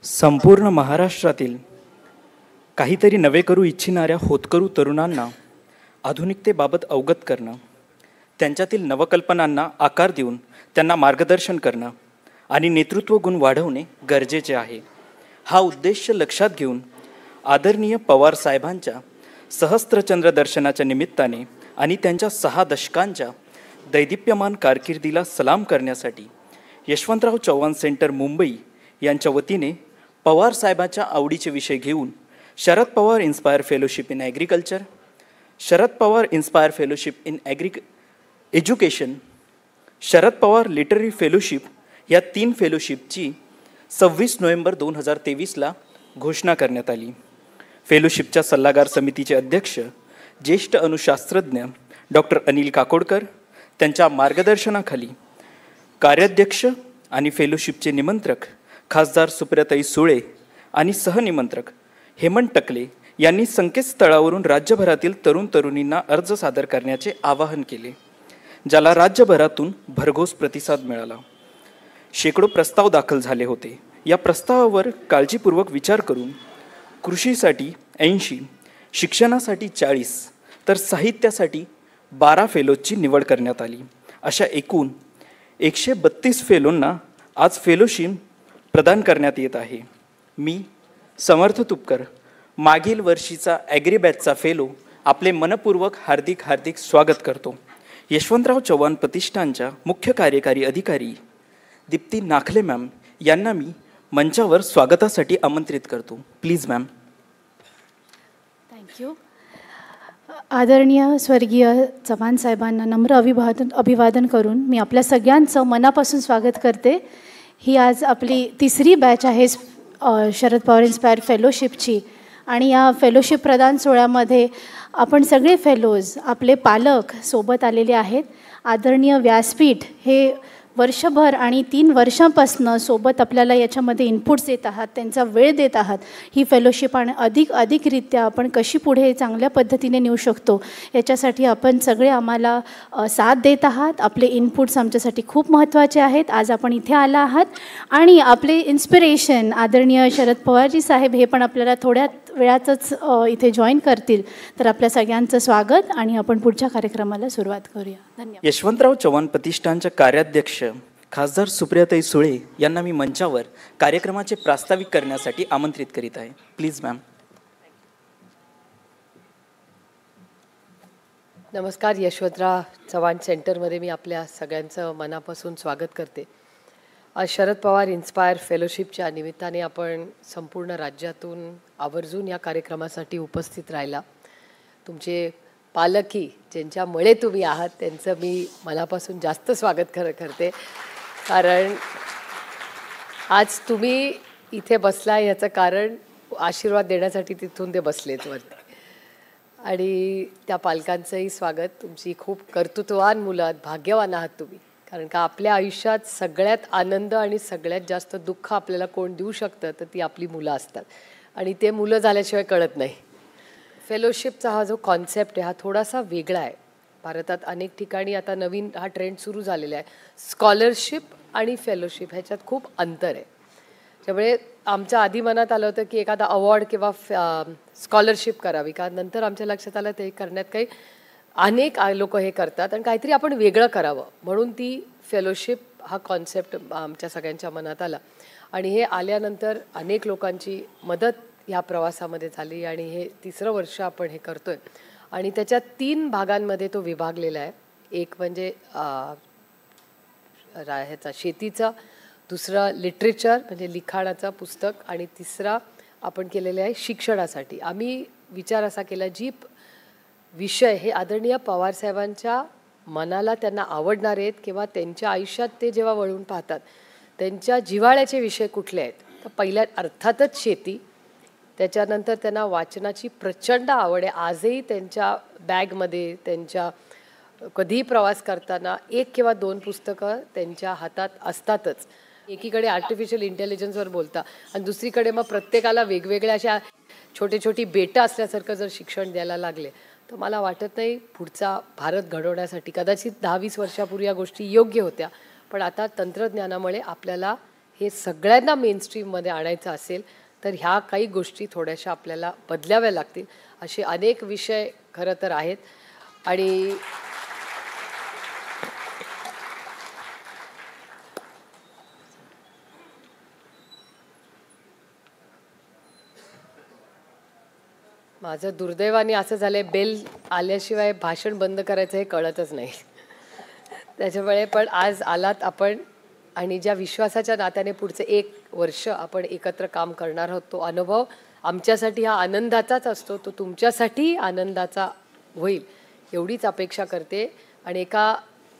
संपूर्ण महाराष्ट्रातील काहीतरी नवे करू इच्छिणाऱ्या होतकरू तरुणांना आधुनिकतेबाबत अवगत करणं, त्यांच्यातील नवकल्पनांना आकार देऊन त्यांना मार्गदर्शन करणं आणि नेतृत्व गुण वाढवणे गरजेचे आहे. हा उद्देश लक्षात घेऊन आदरणीय पवार साहेबांच्या सहस्त्रचंद्र दर्शनाच्या निमित्ताने आणि त्यांच्या 6 दशकांच्या दैदिप्यमान कारकिर्दीला सलाम करण्यासाठी यशवंतराव चव्हाण सेंटर मुंबई यांच्या वतीने पवार साहेबांच्या आवडीचे विषय घेऊन Sharad Pawar inspire fellowship in agriculture, Sharad Pawar inspire fellowship in education, Sharad Pawar literary fellowship या 3 फेलोशिपची 26 नोव्हेंबर 2023ला घोषणा करण्यात आली. फेलोशिपच्या सल्लागार समितीचे अध्यक्ष ज्येष्ठ अणुशास्त्रज्ञ डॉक्टर अनिल काकोडकर, त्यांच्या मार्गदर्शनाखाली कार्याध्यक्ष आणि फेलोशिपचे निमंत्रक खासदार सुप्रियाताई सुळे आणि सहनिमंत्रक हेमंत टकले यांनी संकेतस्थळावरून राज्यभरातील तरुण तरुणींना अर्ज सादर करण्याचे आवाहन केले, ज्याला राज्यभरातून भरघोस प्रतिसाद मिळाला. शेकडो प्रस्ताव दाखल झाले होते. या प्रस्तावावर काळजीपूर्वक विचार करून कृषीसाठी 80, शिक्षणासाठी 40 तर साहित्यासाठी 12 फेलोजची निवड करण्यात आली. अशा एकूण 132 फेलोंना आज फेलोशिप प्रदान करण्यात येत आहे. मी समर्थ तुपकर, मागील वर्षीचा ॲग्रीबॅचचा फेलो, आपले मनपूर्वक हार्दिक स्वागत करतो. यशवंतराव चव्हाण प्रतिष्ठानच्या मुख्य कार्यकारी अधिकारी दीप्ती नाखले मॅम यांना मी मंचावर स्वागतासाठी आमंत्रित करतो. Please ma'am. थँक्यू. आदरणीय स्वर्गीय चव्हाण साहेबांना नम्र अभिवादन करून मी आपल्या सगळ्यांचं मनापासून स्वागत करते. ही आज आपली 3री बॅच आहे शरद पवार इन्स्पायर फेलोशिपची आणि या फेलोशिप प्रदान सोहळ्यामध्ये आपण सगळे फेलोज, आपले पालक सोबत आलेले आहेत. आदरणीय व्यासपीठ हे वर्षभर आणि 3 वर्षांपासून सोबत आपल्याला याच्यामध्ये इनपुट्स देत आहात, त्यांचा वेळ देत आहात. ही फेलोशिप आणि अधिकरित्या आपण कशी पुढे चांगल्या पद्धतीने नेऊ शकतो याच्यासाठी आपण सगळे आम्हाला साथ देत आहात. आपले इनपुट्स आमच्यासाठी खूप महत्त्वाचे आहेत. आज आपण इथे आला आहात आणि आपले इन्स्पिरेशन आदरणीय शरद पवारजी साहेब हे पण आपल्याला थोड्या वेळातच इथे जॉईन करतील. तर आपल्या सगळ्यांचं स्वागत आणि आपण पुढच्या कार्यक्रमाला सुरुवात करूया. धन्यवाद. यशवंतराव चव्हाण प्रतिष्ठानच्या कार्याध्यक्ष खासदार सुप्रियाताई सुळे यांना मी मंचावर कार्यक्रमाचे प्रास्ताविक करण्यासाठी आमंत्रित करीत आहे. Please ma'am. नमस्कार. यशवंतराव चव्हाण सेंटरमध्ये मी आपल्या सगळ्यांचं मनापासून स्वागत करते. आज शरद पवार इन्स्पायर फेलोशिपच्या निमित्ताने आपण संपूर्ण राज्यातून आवर्जून या कार्यक्रमासाठी उपस्थित राहिला. तुमचे पालकी ज्यांच्यामुळे तुम्ही आहात त्यांचं मी मनापासून जास्त स्वागत करते, कारण आज तुम्ही इथे बसला याचं कारण आशीर्वाद देण्यासाठी तिथून ते बसलेत वरती. आणि त्या पालकांचंही स्वागत. तुमची खूप कर्तृत्ववान मुलं आहात, भाग्यवान आहात तुम्ही, कारण का आपल्या आयुष्यात सगळ्यात आनंद आणि सगळ्यात जास्त दुःख आपल्याला कोण देऊ शकतं तर ती आपली मुलं असतात आणि ते मुलं झाल्याशिवाय कळत नाही. फेलोशिपचा हा जो कॉन्सेप्ट आहे हा थोडासा वेगळा आहे. भारतात अनेक ठिकाणी आता नवीन हा ट्रेंड सुरू झालेला आहे. स्कॉलरशिप आणि फेलोशिप ह्याच्यात खूप अंतर आहे. त्यामुळे आमच्या आधी मनात आलं होतं की एखादा अवॉर्ड किंवा स्कॉलरशिप करावी, का नंतर आमच्या लक्षात आलं ते करण्यात काही अनेक लोक हे करतात आणि काहीतरी आपण वेगळं करावं, म्हणून ती फेलोशिप हा कॉन्सेप्ट आमच्या सगळ्यांच्या मनात आला. आणि हे आल्यानंतर अनेक लोकांची मदत ह्या प्रवासामध्ये झाली आणि हे 3रं वर्ष आपण हे करतोय. आणि त्याच्या 3 भागांमध्ये तो विभागलेला आहे. एक म्हणजे ह्याचा शेतीचा, दुसरा लिटरेचर म्हणजे लिखाणाचं पुस्तक आणि तिसरा आपण केलेलं आहे शिक्षणासाठी. आम्ही विचार असा केला जी विषय हे आदरणीय पवारसाहेबांच्या मनाला त्यांना आवडणार आहेत किंवा त्यांच्या आयुष्यात ते जेव्हा वळून पाहतात त्यांच्या जिव्हाळ्याचे विषय कुठले आहेत, तर पहिल्या अर्थातच शेती. त्याच्यानंतर त्यांना वाचनाची प्रचंड आवड आहे. आजही त्यांच्या बॅगमध्ये, त्यांच्या कधीही प्रवास करताना 1 किंवा 2 पुस्तकं त्यांच्या हातात असतातच. एकीकडे आर्टिफिशियल इंटेलिजन्सवर बोलता आणि दुसरीकडे मग प्रत्येकाला वेगवेगळ्या अशा छोटी बेटं असल्यासारखं जर शिक्षण द्यायला लागले तर मला वाटत नाही पुढचा भारत घडवण्यासाठी. कदाचित 10-20 वर्षापूर्वी या गोष्टी योग्य होत्या, पण आता तंत्रज्ञानामुळे आपल्याला हे सगळ्यांना मेनस्ट्रीममध्ये आणायचं असेल तर ह्या काही गोष्टी थोड्याशा आपल्याला बदलाव्या लागतील. असे अनेक विषय खरं तर आहेत. आणि माझं दुर्दैवाने असं झालंय, बेल आल्याशिवाय भाषण बंद करायचं हे कळतच नाही. त्याच्यामुळे पण आज आलात आपण, आणि ज्या विश्वासाच्या नात्याने पुढचे 1 वर्ष आपण एकत्र काम करणार आहोत, तो अनुभव आमच्यासाठी हा आनंदाचाच असतो, तो तुमच्यासाठी आनंदाचा होईल एवढीच अपेक्षा करते. आणि एका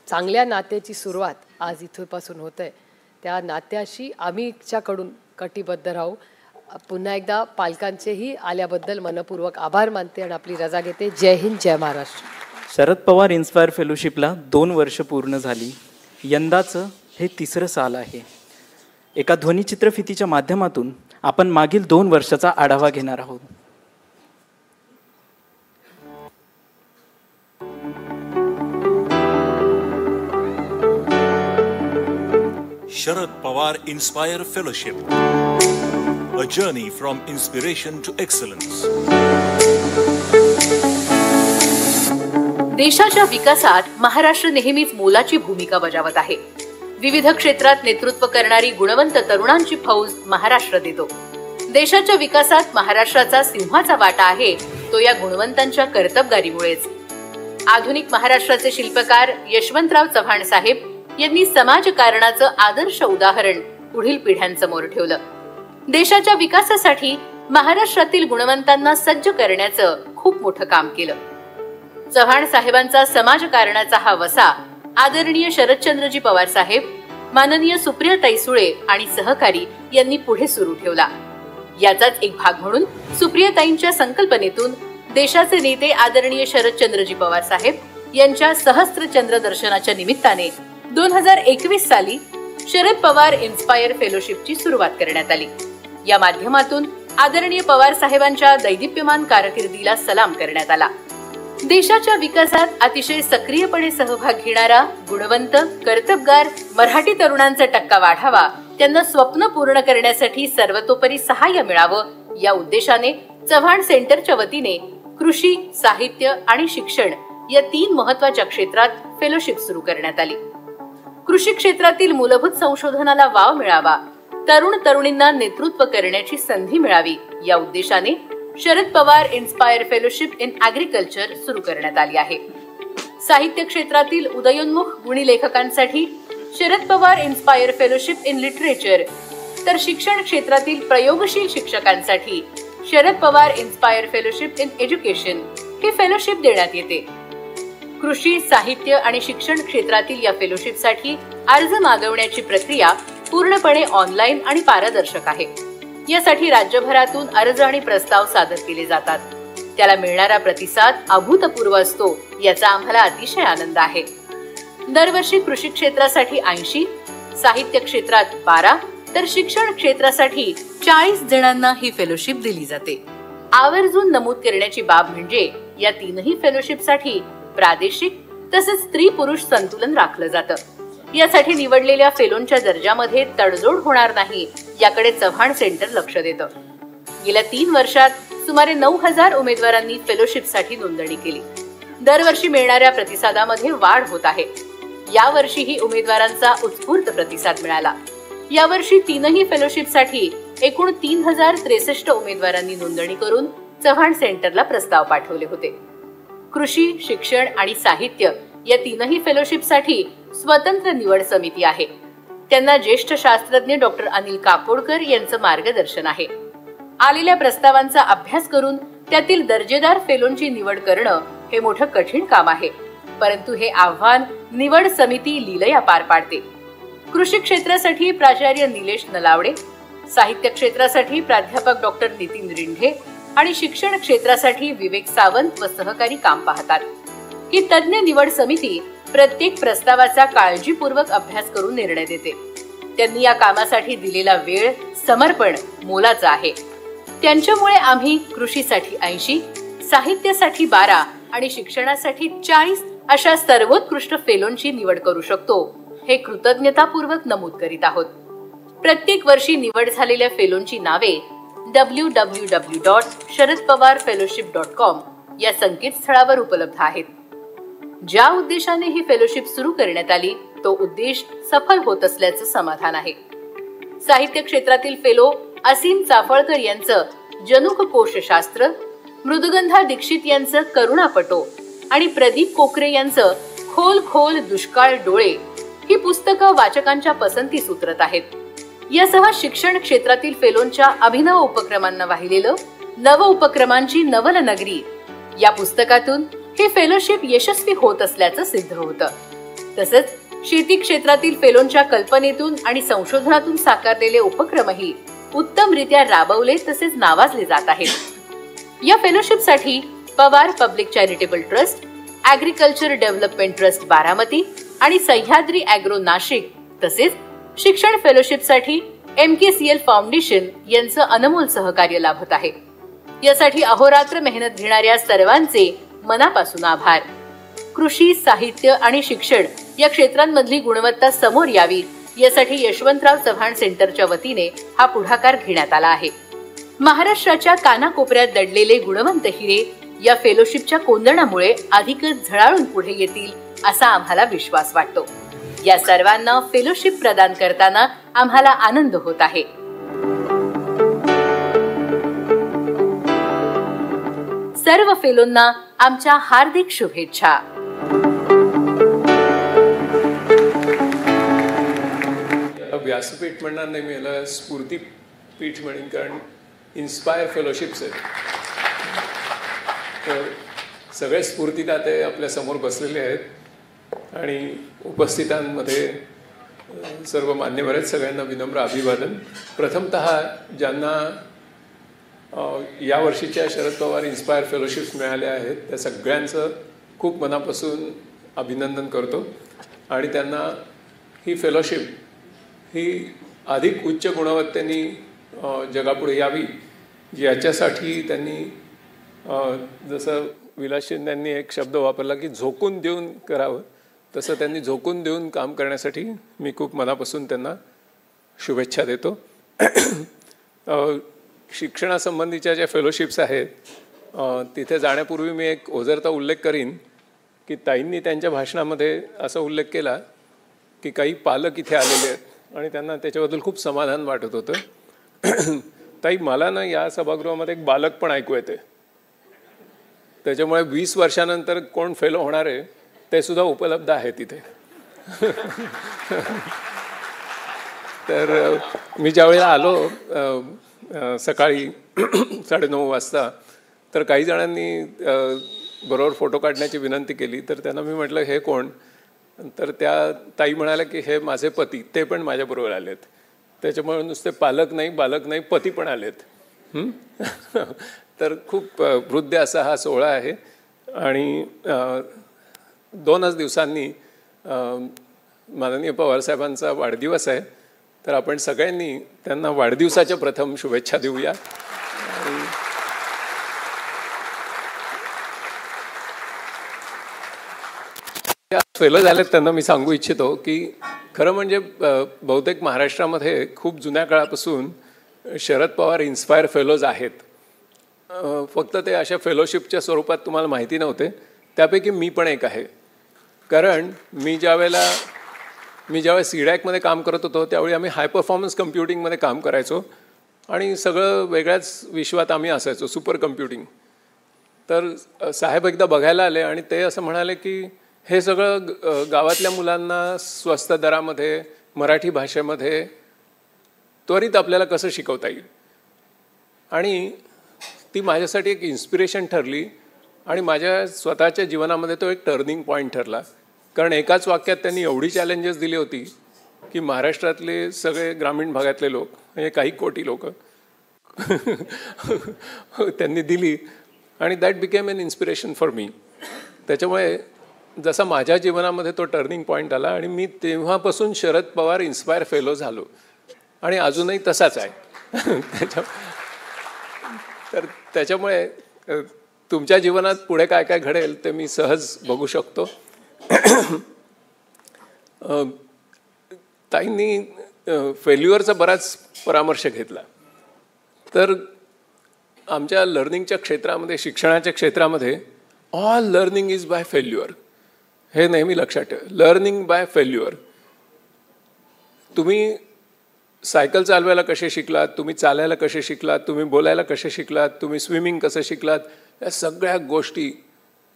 चांगल्या नात्याची सुरुवात आज इथपासून होत आहे. त्या नात्याशी आम्हीच्याकडून कटिबद्ध राहू. पुन्हा एकदा पालकांचेही आल्याबद्दल मनपूर्वक आभार मानते आणि आपली रजा घेते. जय हिंद, जय महाराष्ट्र. शरद पवार इन्स्पायर फेलोशिपला 2 वर्ष पूर्ण झाली. यंदाचं हे 3रं साल आहे. एका ध्वनिचित्रफितीच्या माध्यमातून आपण मागील 2 वर्षाचा आढावा घेणार आहोत. Sharad Pawar Inspire Fellowship, a journey from inspiration to excellence. देशाच्या विकासात महाराष्ट्र नेहमीच मोलाची भूमिका बजावत आहे. विविध क्षेत्रात नेतृत्व करणारी गुणवंत तरुणांची फौज महाराष्ट्र देतो. देशाच्या विकासात महाराष्ट्राचा सिंहाचा वाटा आहे तो या गुणवंतांच्या कर्तबगारीमुळेच. आधुनिक महाराष्ट्राचे शिल्पकार यशवंतराव चव्हाण साहेब यांनी समाजकारणाचं आदर्श उदाहरण पुढील पिढ्यांसमोर ठेवलं. देशाच्या विकासासाठी महाराष्ट्रातील गुणवंतांना सज्ज करण्याचं खूप मोठं काम केलं. चव्हाण साहेबांचा समाजकारणाचा हा वसा आदरणीय शरदचंद्रजी पवार साहेब, माननीय सुप्रियाताई सुळे आणि सहकारी यांनी पुढे सुरू ठेवला. याचाच एक भाग म्हणून सुप्रियाताईंच्या संकल्पनेतून देशाचे नेते आदरणीय शरदचंद्रजी पवार साहेब यांच्या सहस्त्र चंद्र दर्शनाच्या निमित्ताने 2021 साली शरद पवार इन्स्पायर फेलोशिपची सुरुवात करण्यात आली. या माध्यमातून आदरणीय पवार साहेबांच्या दैदिप्यमान कारकिर्दीला सलाम करण्यात आला. देशाच्या विकासात अतिशय सक्रियपणे सहभाग घेणारा गुणवंत कर्तबगार मराठी तरुणांचा टक्का वाढावा, त्यांना स्वप्न पूर्ण करण्यासाठी सर्वतोपरी सहाय्य मिळावं या उद्देशाने चव्हाण सेंटरच्या वतीने कृषी, साहित्य आणि शिक्षण या 3 महत्वाच्या क्षेत्रात फेलोशिप सुरू करण्यात आली. कृषी क्षेत्रातील मूलभूत संशोधनाला वाव मिळावा, तरुण तरुणींना नेतृत्व करण्याची संधी मिळावी या उद्देशाने Sharad Pawar inspire fellowship in agriculture सुरू करण्यात आली आहे. साहित्य क्षेत्रातील उदयोन्मुख गुणी लेखकांसाठी Sharad Pawar inspire fellowship in literature, तर शिक्षण क्षेत्रातील प्रयोगशील शिक्षकांसाठी Sharad Pawar inspire fellowship in education ही फेलोशिप देण्यात येते. कृषी, साहित्य आणि शिक्षण क्षेत्रातील या फेलोशिपसाठी अर्ज मागवण्याची प्रक्रिया पूर्णपणे ऑनलाईन आणि पारदर्शक आहे. यासाठी राज्यभरातून अर्ज आणि प्रस्ताव सादर केले जातात. त्याला मिळणारा प्रतिसाद अभूतपूर्व असतो, याचा आम्हाला अतिशय आनंद आहे. दरवर्षी कृषी क्षेत्रासाठी 80, साहित्य क्षेत्रात 12 तर शिक्षण क्षेत्रासाठी 40 जणांना ही फेलोशिप दिली जाते. आवर्जून नमूद करण्याची बाब म्हणजे या 3ही फेलोशिपसाठी प्रादेशिक तसेच स्त्री पुरुष संतुलन राखलं जातं. यासाठी निवडलेल्या फेलोंच्या दर्जामध्ये तडजोड होणार नाही याकडे चव्हाण सेंटर लक्ष देतं. गेल्या 3 वर्षात सुमारे 9,000 उमेदवारांनी फेलोशिपसाठी नोंदणी केली. दरवर्षी मिळणाऱ्या प्रतिसादामध्ये वाढ होत आहे. यावर्षीही उमेदवारांचा उत्स्फूर्त प्रतिसाद मिळाला. यावर्षी 3ही फेलोशिपसाठी एकूण 3,063 उमेदवारांनी नोंदणी करून चव्हाण सेंटरला प्रस्ताव पाठवले होते. कृषी, शिक्षण आणि साहित्य या 3ही फेलोशिपसाठी स्वतंत्र निवड समिती आहे. त्यांना ज्येष्ठ शास्त्रज्ञ डॉक्टर अनिल काकोडकर यांचं मार्गदर्शन आहे. आलेल्या प्रस्तावांचा अभ्यास करून त्यातील दर्जेदार फेलोंची निवड करणं हे मोठं कठीण काम आहे, परंतु हे आव्हान निवड समिती लीलया पार पाडते. कृषी क्षेत्रासाठी प्राचार्य निलेश नलावडे, साहित्य क्षेत्रासाठी प्राध्यापक डॉक्टर नितीन रिंढे आणि शिक्षण क्षेत्रासाठी विवेक सावंत व सहकारी काम पाहतात. ही तज्ञ निवड समिती प्रत्येक प्रस्तावाचा काळजीपूर्वक अभ्यास करून निर्णय देते. त्यांनी या कामासाठी दिलेला वेळ, समर्पण मोलाचं आहे. त्यांच्यामुळे आम्ही कृषीसाठी 80, साहित्यासाठी 12 आणि शिक्षणासाठी 40 अशा सर्वोत्कृष्ट फेलोंची निवड करू शकतो, हे कृतज्ञतापूर्वक नमूद करीत आहोत. प्रत्येक वर्षी निवड झालेल्या फेलोंची नावे www.sharadpawarfellowship.com या संकेतस्थळावर उपलब्ध आहेत. ज्या उद्देशाने ही फेलोशिप सुरू करण्यात आली तो उद्देश सफल होत असल्याचं समाधान आहे. साहित्य क्षेत्रातील फेलो असीम चाफळकर यांचं जनुक कोशशास्त्र, मृदुगंधा दीक्षित यांचं करुणापटो आणि प्रदीप कोकरे यांचं खोल खोल दुष्काळ डोळे ही पुस्तकं वाचकांच्या पसंतीस उतरत आहेत. यासह शिक्षण क्षेत्रातील फेलोंच्या अभिनव उपक्रमांना वाहिलेलं नव उपक्रमांची नवल नगरी या पुस्तकातून हे फेलोशिप यशस्वी होत असल्याचं सिद्ध होतं. तसंच शेती क्षेत्रातील फेलोंच्या कल्पनेतून आणि संशोधनातून साकारलेले उपक्रमही उत्तमरित्या राबवले तसेच नावाजले जात आहेत. या फेलोशिपसाठी Pawar public charitable trust, agriculture development trust Baramati आणि सह्याद्री ॲग्रो नाशिक तसेच शिक्षण फेलोशिपसाठी MKCL फाउंडेशन यांचं अनमोल सहकार्य लाभत आहे. यासाठी अहोरात्र मेहनत घेणाऱ्या सर्वांचे मनापासून आभार. कृषी, साहित्य आणि शिक्षण या क्षेत्रांमधली गुणवत्ता समोर यावी यासाठी यशवंतराव चव्हाण सेंटरच्या वतीने हा पुढाकार घेण्यात आला आहे. महाराष्ट्राच्या कानाकोपऱ्यात दडलेले गुणवंत हिरे या फेलोशिपच्या कोंदणामुळे अधिकच झळाळून पुढे येतील असा आम्हाला विश्वास वाटतो. या सर्वांना फेलोशिप प्रदान करताना आम्हाला आनंद होत आहे. सर्व फेलोंना आमच्या हार्दिक शुभेच्छा. व्यासपीठ म्हणणार नाही, मी याला स्फूर्तीपीठ म्हणेन, कारण इन्स्पायर फेलोशिप्स आहेत. तर सगळे स्फूर्तिदाते आपल्या समोर बसलेले आहेत आणि उपस्थितांमध्ये सर्व मान्यवर आहेत. सगळ्यांना विनम्र अभिवादन. प्रथमतः ज्यांना या वर्षीच्या शरद पवार इन्स्पायर फेलोशिप्स मिळाल्या आहेत त्या सगळ्यांचं खूप मनापासून अभिनंदन करतो आणि त्यांना ही फेलोशिप ही अधिक उच्च गुणवत्तेने जगापुढे यावी याच्यासाठी त्यांनी जसं विलास शिंदेंनी एक शब्द वापरला की झोकून देऊन करावं, तसं त्यांनी झोकून देऊन काम करण्यासाठी मी खूप मनापासून त्यांना शुभेच्छा देतो. शिक्षणासंबंधीच्या ज्या फेलोशिप्स आहेत तिथे जाण्यापूर्वी मी एक ओझरता उल्लेख करीन की ताईंनी त्यांच्या भाषणामध्ये असा उल्लेख केला की काही पालक इथे आलेले आहेत आणि त्यांना त्याच्याबद्दल खूप समाधान वाटत होतं. ताई, मला ना या सभागृहामध्ये एक बालक पण ऐकू येते, त्याच्यामुळे 20 वर्षानंतर कोण फेलो होणार आहे ते सुद्धा उपलब्ध आहे तिथे. तर मी ज्यावेळेला आलो सकाळी 9:30 वाजता तर काही जणांनी बरोबर फोटो काढण्याची विनंती केली. तर त्यांना मी म्हटलं हे कोण, तर त्या ताई म्हणाल्या की हे माझे पती, ते पण माझ्याबरोबर आलेत. त्याच्यामुळे नुसते पालक नाही, बालक नाही, पती पण आलेत. तर खूप वृद्ध असा हा सोहळा आहे आणि 2च दिवसांनी माननीय पवारसाहेबांचा वाढदिवस आहे. तर आपण सगळ्यांनी त्यांना वाढदिवसाच्या प्रथम शुभेच्छा देऊया. फेलो झालेत त्यांना मी सांगू इच्छितो की खरं म्हणजे बहुतेक महाराष्ट्रामध्ये खूप जुन्या काळापासून शरद पवार इन्स्पायर फेलोज आहेत. फक्त ते अशा फेलोशिपच्या स्वरूपात तुम्हाला माहिती नव्हते. त्यापैकी मी पण एक आहे. कारण मी ज्यावेळेस सीडॅकमध्ये काम करत होतो त्यावेळी आम्ही हाय परफॉर्मन्स कम्प्युटिंगमध्ये काम करायचो आणि सगळं वेगळ्याच विश्वात आम्ही असायचो, सुपर कम्प्युटिंग. तर साहेब एकदा बघायला आले आणि ते असं म्हणाले की हे सगळं गावातल्या मुलांना स्वस्त दरामध्ये मराठी भाषेमध्ये त्वरित आपल्याला कसं शिकवता येईल. आणि ती माझ्यासाठी एक इन्स्पिरेशन ठरली आणि माझ्या स्वतःच्या जीवनामध्ये तो एक टर्निंग पॉईंट ठरला. कारण एकाच वाक्यात त्यांनी एवढी चॅलेंजेस दिली होती की महाराष्ट्रातले सगळे ग्रामीण भागातले लोक, म्हणजे काही कोटी लोक त्यांनी दिली आणि that became an inspiration for me. त्याच्यामुळे जसा माझ्या जीवनामध्ये तो टर्निंग पॉईंट आला आणि मी तेव्हापासून शरद पवार इन्स्पायर फेलो झालो आणि अजूनही तसाच आहे. तर त्याच्यामुळे तुमच्या जीवनात पुढे काय काय घडेल ते मी सहज बघू शकतो. ताईंनी फेल्युअरचा बराच परामर्श घेतला. तर आमच्या लर्निंगच्या क्षेत्रामध्ये, शिक्षणाच्या क्षेत्रामध्ये all learning is by failure, हे नेहमी लक्षात ठेवा. Learning by failure. तुम्ही सायकल चालवायला कसे शिकलात, तुम्ही चालायला कसे शिकलात, तुम्ही बोलायला कसे शिकलात, तुम्ही स्विमिंग कसं शिकलात, या सगळ्या गोष्टी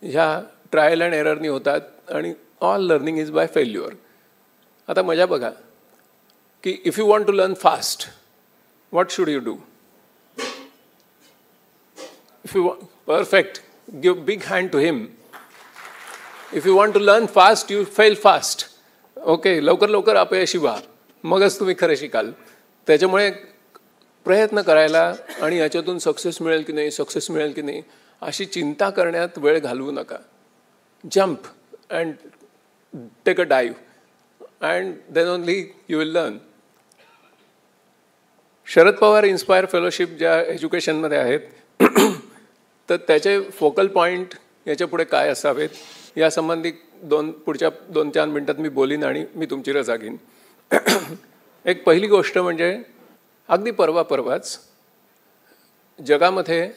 ह्या ट्रायल अँड एररनी होतात आणि all learning is by failure. आता मजा बघा की if you want to learn fast, what should you do? If you want, perfect, give big hand to him. If you want to learn fast, you fail fast. Okay, लवकर लवकर अपयशी व्हा, मगच तुम्ही खरं शिकाल. त्याच्यामुळे प्रयत्न करायला आणि याच्यातून सक्सेस मिळेल की नाही, सक्सेस मिळेल की नाही अशी चिंता करण्यात वेळ घालवू नका. Jump and take a dive and then only you will learn. Sharad Pawar inspire fellowship ज्या एज्युकेशनमध्ये आहेत तर त्याचे फोकल पॉईंट याच्या पुढे काय असावेत यासंबंधी पुढच्या 2-4 मिनटात मी बोलीन आणि मी तुमची रजा घेईन. एक पहिली गोष्ट म्हणजे अगदी परवाच जगामध्ये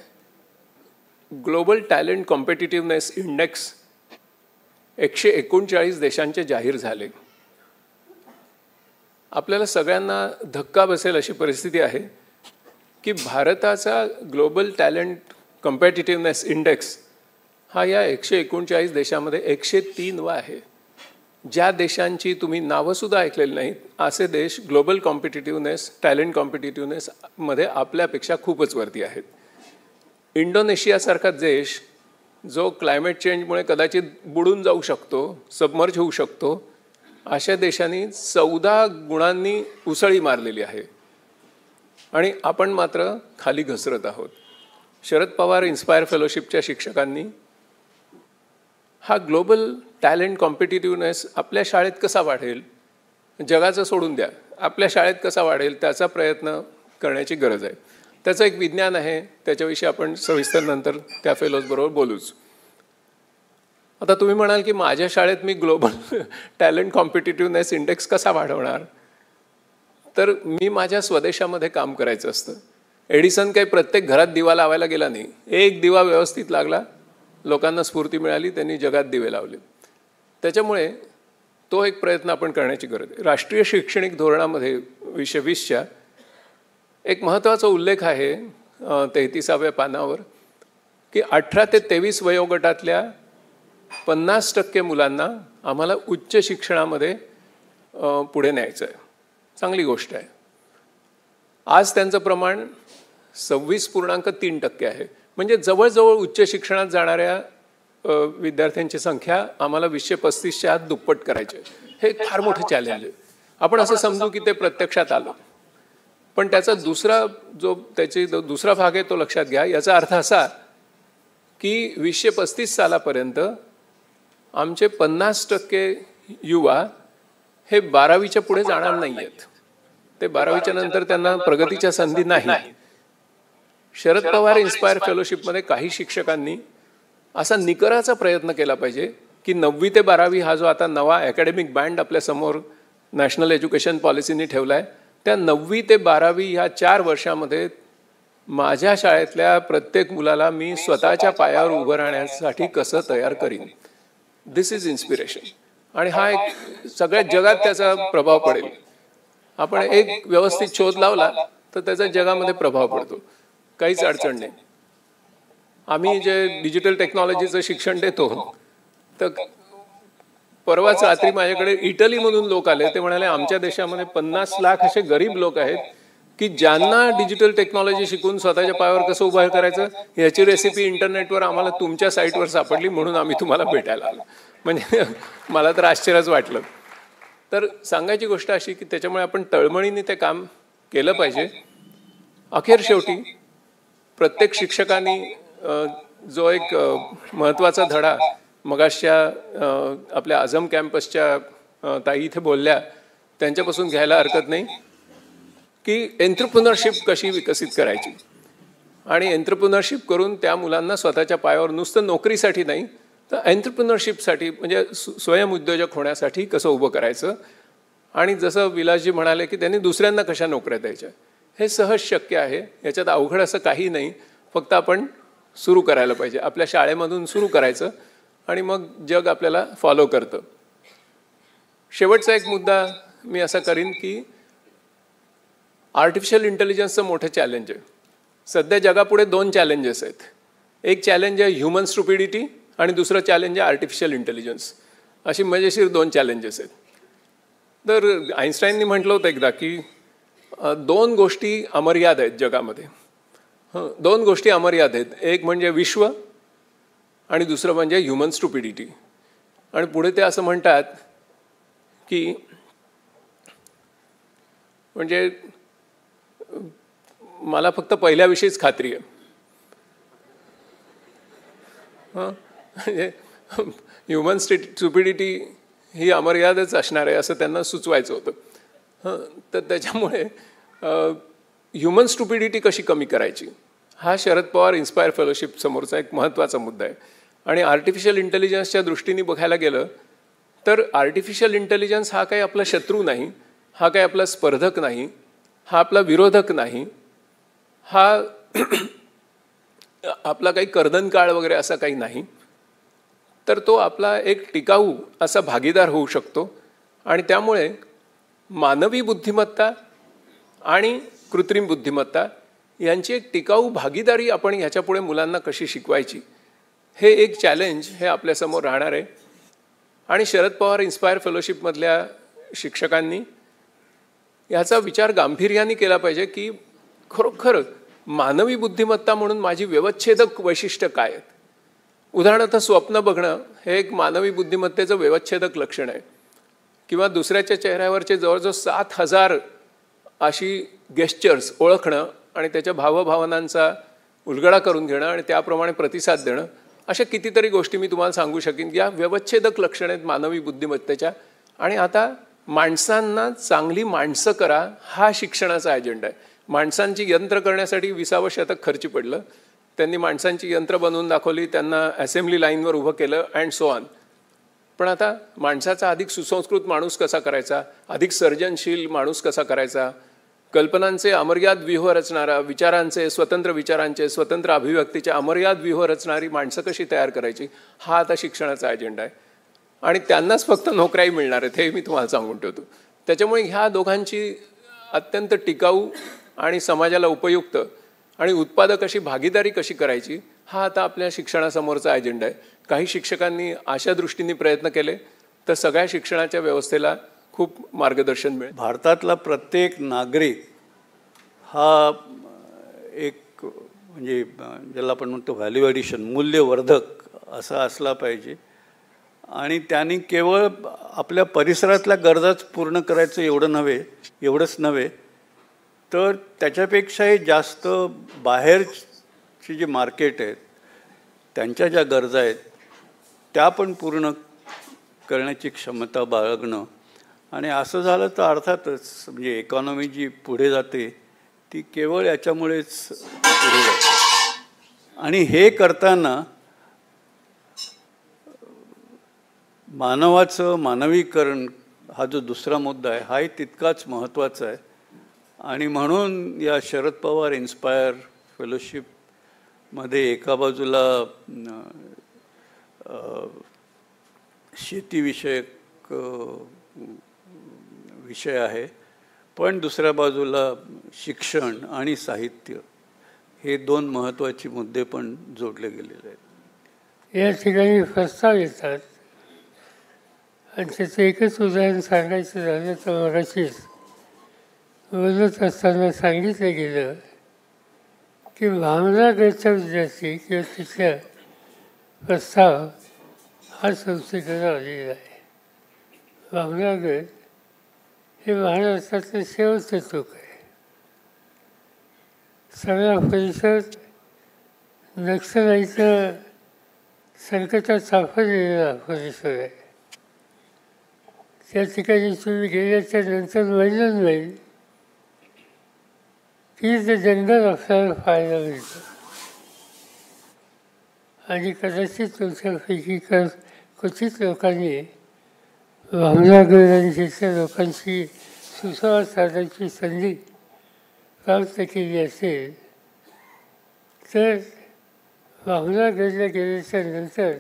ग्लोबल टॅलेंट कॉम्पिटिटिव्हनेस इंडेक्स 139 देशांचे जाहीर झाले. आपल्याला सगळ्यांना धक्का बसेल अशी परिस्थिती आहे की भारताचा ग्लोबल टॅलेंट कॉम्पिटिटिव्हनेस इंडेक्स हा या 139 देशामध्ये 103वा आहे. ज्या देशांची तुम्ही नावंसुद्धा ऐकलेली नाहीत असे देश ग्लोबल कॉम्पिटिटिव्हनेस, टॅलेंट कॉम्पिटिटिव्हनेसमध्ये आपल्यापेक्षा खूपच वरती आहेत. इंडोनेशियासारखा देश जो क्लायमेट चेंजमुळे कदाचित बुडून जाऊ शकतो, सबमर्ज होऊ शकतो, अशा देशांनी 14 गुणांनी उसळी मारलेली आहे आणि आपण मात्र खाली घसरत आहोत. शरद पवार इन्स्पायर फेलोशिपच्या शिक्षकांनी हा ग्लोबल टॅलेंट कॉम्पिटिटिव्हनेस आपल्या शाळेत कसा वाढेल, जगाचं सोडून द्या, आपल्या शाळेत कसा वाढेल त्याचा प्रयत्न करण्याची गरज आहे. त्याचं एक विज्ञान आहे, त्याच्याविषयी आपण सविस्तर नंतर त्या फेलोजबरोबर बोलूच. आता तुम्ही म्हणाल की माझ्या शाळेत मी ग्लोबल टॅलेंट कॉम्पिटिटिव्हनेस इंडेक्स कसा वाढवणार? तर मी माझ्या स्वदेशामध्ये काम करायचं असतं. एडिसन काही प्रत्येक घरात दिवा लावायला गेला नाही. एक दिवा व्यवस्थित लागला, लोकांना स्फूर्ती मिळाली, त्यांनी जगात दिवे लावले. त्याच्यामुळे तो एक प्रयत्न आपण करण्याची गरज आहे. राष्ट्रीय शैक्षणिक धोरणामध्ये 2020च्या एक महत्त्वाचा उल्लेख आहे 33व्या पानावर की 18 ते 23 वयोगटातल्या 50% मुलांना आम्हाला उच्च शिक्षणामध्ये पुढे न्यायचं आहे. चांगली गोष्ट आहे. आज त्यांचं प्रमाण 26.3% आहे. म्हणजे जवळजवळ उच्च शिक्षणात जाणाऱ्या विद्यार्थ्यांची संख्या आम्हाला 2035च्या आत दुप्पट करायची आहे. हे फार मोठं चॅलेंज आहे. आपण असं समजू की ते प्रत्यक्षात आलं, पण त्याचा दुसरा भाग आहे तो लक्षात घ्या. याचा अर्थ असा की 2035 सालापर्यंत आमचे 50% युवा हे 12वीच्या पुढे जाणार नाही आहेत. ते 12वीच्या नंतर त्यांना प्रगतीच्या संधी नाही. शरद पवार इन्स्पायर फेलोशिपमध्ये काही शिक्षकांनी असा निकराचा प्रयत्न केला पाहिजे की 9वी ते 12वी हा जो आता नवा अकॅडमिक बँड आपल्यासमोर नॅशनल एज्युकेशन पॉलिसीनी ठेवला आहे, त्या 9वी ते 12वी ह्या 4 वर्षामध्ये माझ्या शाळेतल्या प्रत्येक मुलाला मी स्वतःच्या पायावर उभं राहण्यासाठी कसं तयार करीन. दिस इज इन्स्पिरेशन. आणि हा एक सगळ्या जगात त्याचा प्रभाव पडेल. आपण एक व्यवस्थित शोध लावला तर त्याचा जगामध्ये प्रभाव पडतो, काहीच अडचण नाही. आम्ही जे डिजिटल टेक्नॉलॉजीचं शिक्षण देतो, तर परवाच रात्री माझ्याकडे इटलीमधून लोक आले. ते म्हणाले आमच्या देशामध्ये 50 लाख असे गरीब लोक आहेत की ज्यांना डिजिटल टेक्नॉलॉजी शिकून स्वतःच्या पायावर कसं उभं करायचं याची रेसिपी इंटरनेटवर आम्हाला तुमच्या साईटवर सापडली, म्हणून आम्ही तुम्हाला भेटायला आलो. म्हणजे मला तर आश्चर्यच वाटलं. तर सांगायची गोष्ट अशी की त्याच्यामुळे आपण तळमळीने ते काम केलं पाहिजे. अखेर शेवटी प्रत्येक शिक्षकांनी जो एक महत्त्वाचा धडा मगाशच्या आपल्या आझम कॅम्पसच्या ताई इथे बोलल्या त्यांच्यापासून घ्यायला हरकत नाही की एंट्रप्रेन्योरशिप कशी विकसित करायची आणि एंट्रप्रेन्योरशिप करून त्या मुलांना स्वतःच्या पायावर नुसतं नोकरीसाठी नाही तर एंट्रप्रेन्योरशिपसाठी म्हणजे स्वयंउद्योजक होण्यासाठी कसं उभं करायचं. आणि जसं विलासजी म्हणाले की त्यांनी दुसऱ्यांना कशा नोकऱ्या द्यायच्या, हे सहज शक्य आहे. याच्यात अवघड असं काही नाही. फक्त आपण सुरू करायला पाहिजे. आपल्या शाळेमधून सुरू करायचं आणि मग जग आपल्याला फॉलो करतं. शेवटचा एक मुद्दा मी असा करीन की आर्टिफिशियल इंटेलिजन्सचं मोठं चॅलेंज आहे. सध्या जगापुढे 2 चॅलेंजेस आहेत. एक चॅलेंज आहे ह्युमन स्टुपिडिटी आणि दुसरं चॅलेंज आहे आर्टिफिशियल इंटेलिजन्स. अशी मजेशीर 2 चॅलेंजेस आहेत. तर आईन्स्टाईननी म्हटलं होतं एकदा की 2 गोष्टी अमर्याद आहेत जगामध्ये. 2 गोष्टी अमर्याद आहेत. एक म्हणजे विश्व आणि दुसरं म्हणजे ह्युमन स्टुपिडिटी. आणि पुढे ते असं म्हणतात की म्हणजे मला फक्त पहिल्याविषयीच खात्री आहे. म्हणजे ह्युमन स्टुपिडिटी ही अमर्यादच असणार आहे असं त्यांना सुचवायचं होतं. तर त्याच्यामुळे ह्युमन स्टुपिडिटी कशी कमी करायची हा शरद पवार इन्स्पायर फेलोशिप समोरचा एक महत्त्वाचा मुद्दा आहे. आणि आर्टिफिशियल इंटेलिजन्सच्या दृष्टीने बघायला गेलं तर आर्टिफिशियल इंटेलिजन्स हा काही आपला शत्रू नाही, हा काही आपला स्पर्धक नाही, हा आपला विरोधक नाही, हा आपला काही कर्दनकाळ वगैरे असा काही नाही. तर तो आपला एक टिकाऊ असा भागीदार होऊ शकतो. आणि त्यामुळे मानवी बुद्धिमत्ता आणि कृत्रिम बुद्धिमत्ता यांची एक टिकाऊ भागीदारी आपण ह्याच्यापुढे मुलांना कशी शिकवायची हे एक चॅलेंज हे आपल्यासमोर राहणार आहे. आणि शरद पवार इन्स्पायर फेलोशिपमधल्या शिक्षकांनी ह्याचा विचार गांभीर्याने केला पाहिजे की खरोखर मानवी बुद्धिमत्ता म्हणून माझी व्यवच्छेदक वैशिष्ट्य काय आहेत. उदाहरणार्थ स्वप्न बघणं हे एक मानवी बुद्धिमत्तेचं व्यवच्छेदक लक्षण आहे. किंवा दुसऱ्याच्या चेहऱ्यावरचे जवळजवळ 7,000 अशी गेस्चर्स ओळखणं आणि त्याच्या भावभावनांचा उलगडा करून घेणं आणि त्याप्रमाणे प्रतिसाद देणं, अशा कितीतरी गोष्टी मी तुम्हाला सांगू शकेन. या व्यवच्छेदक लक्षण आहेत मानवी बुद्धिमत्तेच्या. आणि आता माणसांना चांगली माणसं करा हा शिक्षणाचा अजेंडा आहे. माणसांची यंत्र करण्यासाठी 20वं शतक खर्ची पडलं. त्यांनी माणसांची यंत्र बनवून दाखवली, त्यांना असेंब्ली लाईनवर उभं केलं अँड सो ऑन. पण आता माणसाचा अधिक सुसंस्कृत माणूस कसा करायचा, अधिक सर्जनशील माणूस कसा करायचा, कल्पनांचे अमर्याद व्यूह रचणारा, विचारांचे स्वतंत्र अभिव्यक्तीचे अमर्याद व्यूह रचणारी माणसं कशी तयार करायची, हा आता शिक्षणाचा अजेंडा आहे. आणि त्यांनाच फक्त नोकऱ्याही मिळणार आहेत हे मी तुम्हाला सांगून ठेवतो. त्याच्यामुळे ह्या दोघांची अत्यंत टिकाऊ आणि समाजाला उपयुक्त आणि उत्पादक अशी भागीदारी कशी करायची हा आता आपल्या शिक्षणासमोरचा अजेंडा आहे. काही शिक्षकांनी अशा दृष्टीने प्रयत्न केले तर सगळ्या शिक्षणाच्या व्यवस्थेला खूप मार्गदर्शन मिळेल. भारतातला प्रत्येक नागरिक हा एक म्हणजे ज्याला आपण म्हणतो व्हॅल्यू ॲडिशन, मूल्यवर्धक असा असला पाहिजे. आणि त्यांनी केवळ आपल्या परिसरातल्या गरजाच पूर्ण करायचं एवढंच नव्हे तर त्याच्यापेक्षाही जास्त बाहेरची जी मार्केट आहेत त्यांच्या ज्या गरजा आहेत त्या पण पूर्ण करण्याची क्षमता बाळगणं. आणि असं झालं तर अर्थातच म्हणजे इकॉनॉमी जी पुढे जाते ती केवळ याच्यामुळेच पुढे जाते. आणि हे करताना मानवाचं मानवीकरण हा जो दुसरा मुद्दा आहे हाही तितकाच महत्त्वाचा आहे. आणि म्हणून या शरद पवार इन्स्पायर फेलोशिपमध्ये एका बाजूला शेतीविषयक विषय आहे, पण दुसऱ्या बाजूला शिक्षण आणि साहित्य हे 2 महत्त्वाचे मुद्दे पण जोडले गेलेले आहेत. या ठिकाणी प्रस्ताव येतात आणि त्याचं एकच उदाहरण सांगायचं झालं तर मगाशीच बोलत असताना सांगितलं गेलं की भावनगरचा विद्यार्थी किंवा तिथल्या प्रस्ताव हा संस्थेकडे आलेला आहे. भावनगर हे महाराष्ट्रातलं शेवटचं टोक आहे. सगळा परिसर नक्षलाईच्या संकटात सापडलेला परिसर आहे. त्या ठिकाणी तुम्ही गेल्याच्या नंतर वर्णन होईल की ते जंगल आपल्याला पाहायला मिळतं. आणि कदाचित तुमच्यापैकी क्वचित लोकांनी वांगणागरांच्या लोकांशी सुसंवाद साधण्याची संधी प्राप्त केली असेल तर वांगणागरला गेल्याच्या नंतर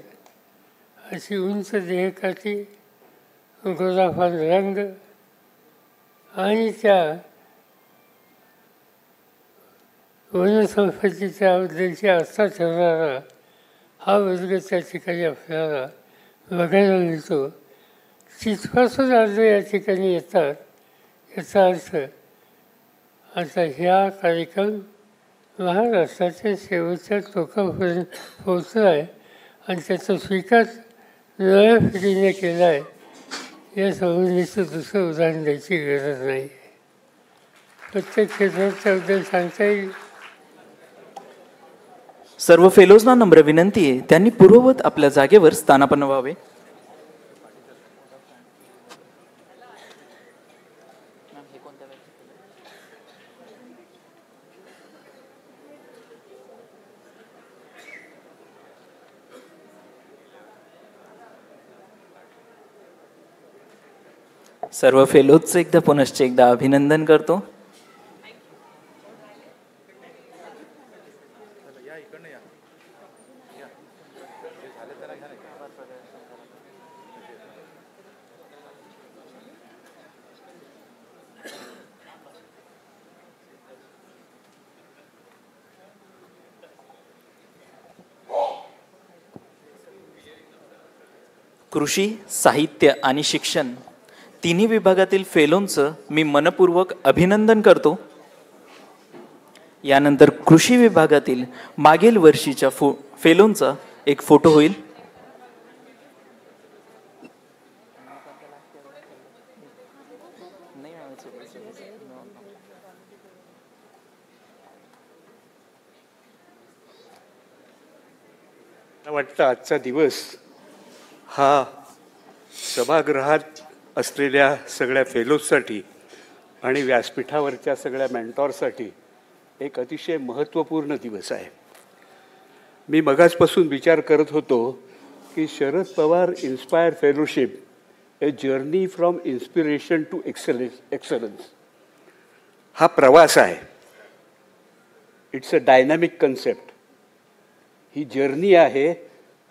अशी उंच देहकाठी, गोरापान रंग आणि त्या वनसंपत्तीच्याबद्दलची आस्था ठेवणारा हा वर्ग त्या ठिकाणी आपल्याला बघायला मिळतो. तिथपासून अर्ज या ठिकाणी येतात. याचा अर्थ आता ह्या कार्यक्रम महाराष्ट्राच्या शेवटच्या टोकापर्यंत पोहोचला आहे आणि त्याचा स्वीकार नव्या पिढीने केला आहे. या संबंधीचं दुसरं उदाहरण द्यायची गरज नाही. प्रत्येक क्षेत्राच्याबद्दल सांगता येईल. सर्व फेलोजना नम्र विनंती आहे त्यांनी पूर्ववत आपल्या जागेवर स्थानापन्न व्हावे. सर्व फेलोजचं एकदा पुनश्च एकदा अभिनंदन करतो. कृषी, साहित्य आणि शिक्षण तिन्ही विभागातील फेलोंचं मी मनपूर्वक अभिनंदन करतो. यानंतर कृषी विभागातील मागील वर्षीच्या फेलोंचा एक फोटो होईल. वाटतं आजचा दिवस हा सभागृहात असलेल्या सगळ्या फेलोजसाठी आणि व्यासपीठावरच्या सगळ्या मेंटॉरसाठी एक अतिशय महत्त्वपूर्ण दिवस आहे. मी मगाचपासून विचार करत होतो की Sharad Pawar inspire fellowship a journey from inspiration to excellence हा प्रवास आहे. It's a dynamic concept. ही जर्नी आहे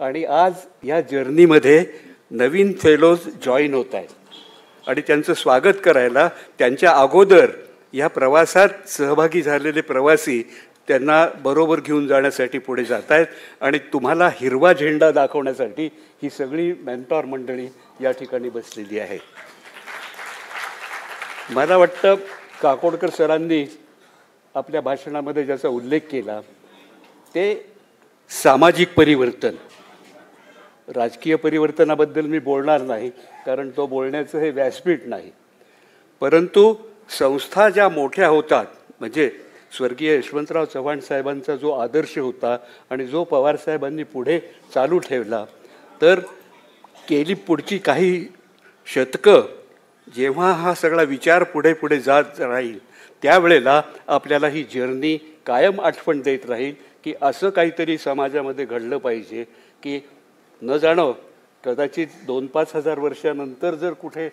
आणि आज या जर्नीमध्ये नवीन फेलोज जॉईन होत आहेत आणि त्यांचं स्वागत करायला त्यांच्या अगोदर या प्रवासात सहभागी झालेले प्रवासी त्यांना बरोबर घेऊन जाण्यासाठी पुढे जात आहेत आणि तुम्हाला हिरवा झेंडा दाखवण्यासाठी ही सगळी मेंटॉर मंडळी या ठिकाणी बसलेली आहे. मला वाटतं काकोडकर सरांनी आपल्या भाषणामध्ये ज्याचा उल्लेख केला ते सामाजिक परिवर्तन. राजकीय परिवर्तनाबद्दल मी बोलणार नाही कारण तो बोलण्याचं हे व्यासपीठ नाही. परंतु संस्था ज्या मोठ्या होतात म्हणजे स्वर्गीय यशवंतराव चव्हाण साहेबांचा जो आदर्श होता आणि जो पवारसाहेबांनी पुढे चालू ठेवला तर केली पुढची काही शतकं जेव्हा हा सगळा विचार पुढे पुढे जात राहील त्यावेळेला आपल्याला ही जर्नी कायम आठवण देत राहील की असं काहीतरी समाजामध्ये घडलं पाहिजे की न जाणं कदाचित 2-5 हजार वर्षानंतर जर कुठे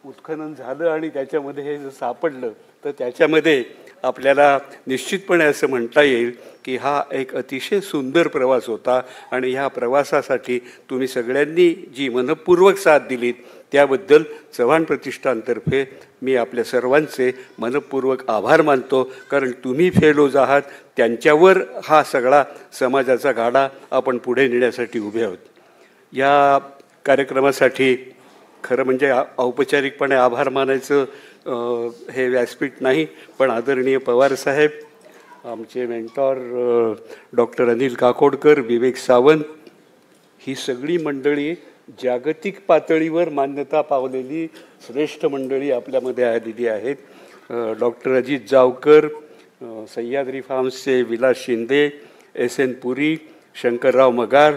उत्खनन झालं आणि त्याच्यामध्ये हे जर सापडलं तर त्याच्यामध्ये आपल्याला निश्चितपणे असं म्हणता येईल की हा एक अतिशय सुंदर प्रवास होता आणि ह्या प्रवासासाठी तुम्ही सगळ्यांनी जी मनपूर्वक साथ दिलीत त्याबद्दल चव्हाण प्रतिष्ठानतर्फे मी आपल्या सर्वांचे मनपूर्वक आभार मानतो. कारण तुम्ही फेलोज आहात त्यांच्यावर हा सगळा समाजाचा गाडा आपण पुढे नेण्यासाठी उभे आहोत. या कार्यक्रमासाठी खरं म्हणजे औपचारिकपणे आभार मानायचं हे व्यासपीठ नाही पण आदरणीय पवारसाहेब, आमचे मेंटॉर डॉक्टर अनिल काकोडकर, विवेक सावंत ही सगळी मंडळी जागतिक पातळीवर मान्यता पावलेली श्रेष्ठ मंडळी आपल्यामध्ये आलेली आहेत. डॉक्टर अजित जावकर, सह्याद्री फार्म्सचे विलास शिंदे, SN पुरी, शंकरराव मगार,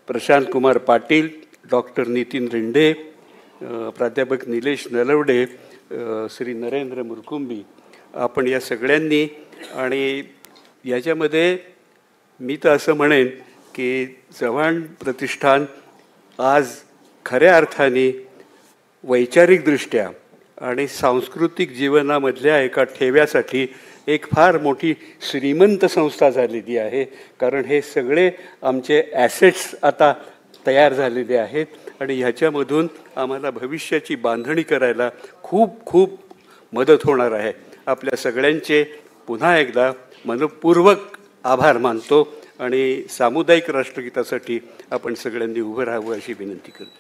प्रशांत कुमार पाटील, डॉक्टर नितीन रिंडे, प्राध्यापक निलेश नलवडे, श्री नरेंद्र मुरकुंबी, आपण या सगळ्यांनी आणि याच्यामध्ये मी तर असं म्हणेन की चव्हाण प्रतिष्ठान आज खऱ्या अर्थाने वैचारिकदृष्ट्या आणि सांस्कृतिक जीवनामधल्या एका ठेव्यासाठी एक फार मोठी श्रीमंत संस्था झालेली आहे. कारण हे सगळे आमचे ॲसेट्स आता तयार झालेले आहेत आणि ह्याच्यामधून आम्हाला भविष्याची बांधणी करायला खूप खूप मदत होणार आहे. आपल्या सगळ्यांचे पुन्हा एकदा मनपूर्वक आभार मानतो आणि सामुदायिक राष्ट्रगीतासाठी आपण सगळ्यांनी उभं राहावं अशी विनंती करतो.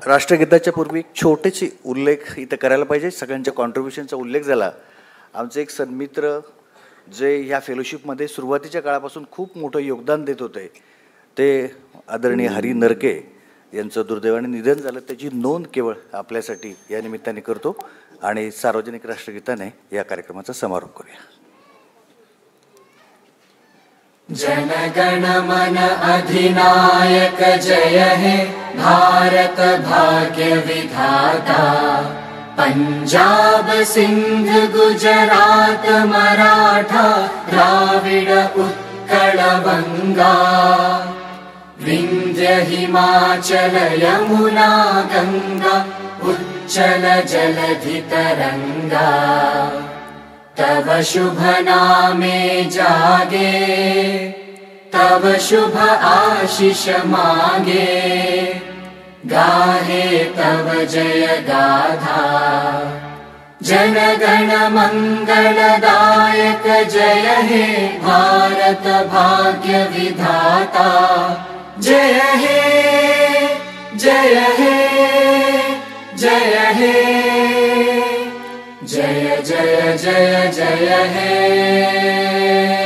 राष्ट्रगीताच्या पूर्वी छोटेसे उल्लेख इथं करायला पाहिजे. सगळ्यांच्या कॉन्ट्रीब्युशनचा उल्लेख झाला. आमचे एक सन्मित्र जे ह्या फेलोशिपमध्ये सुरुवातीच्या काळापासून खूप मोठं योगदान देत होते ते आदरणीय हरी नरके यांचं दुर्दैवाने निधन झालं. त्याची नोंद केवळ आपल्यासाठी या निमित्ताने करतो आणि सार्वजनिक राष्ट्रगीताने या कार्यक्रमाचा समारोप करूया. जनगण मन अधिनायक जय हे भारत भाग्य विधाता. पंजाब सिंध गुजरात मराठा द्राविड उत्कल बंगा. विंध्य हिमाचल यमुना गंगा उच्चल जलधि तरंगा. तव शुभ नामे जागे तव शुभ आशीष मागे. गाहे तव जय गाथा जनगण मंगलदायक जय हे भारत भाग्य विधाता. जय हे जय हे जय हे जय जय जय जय हे.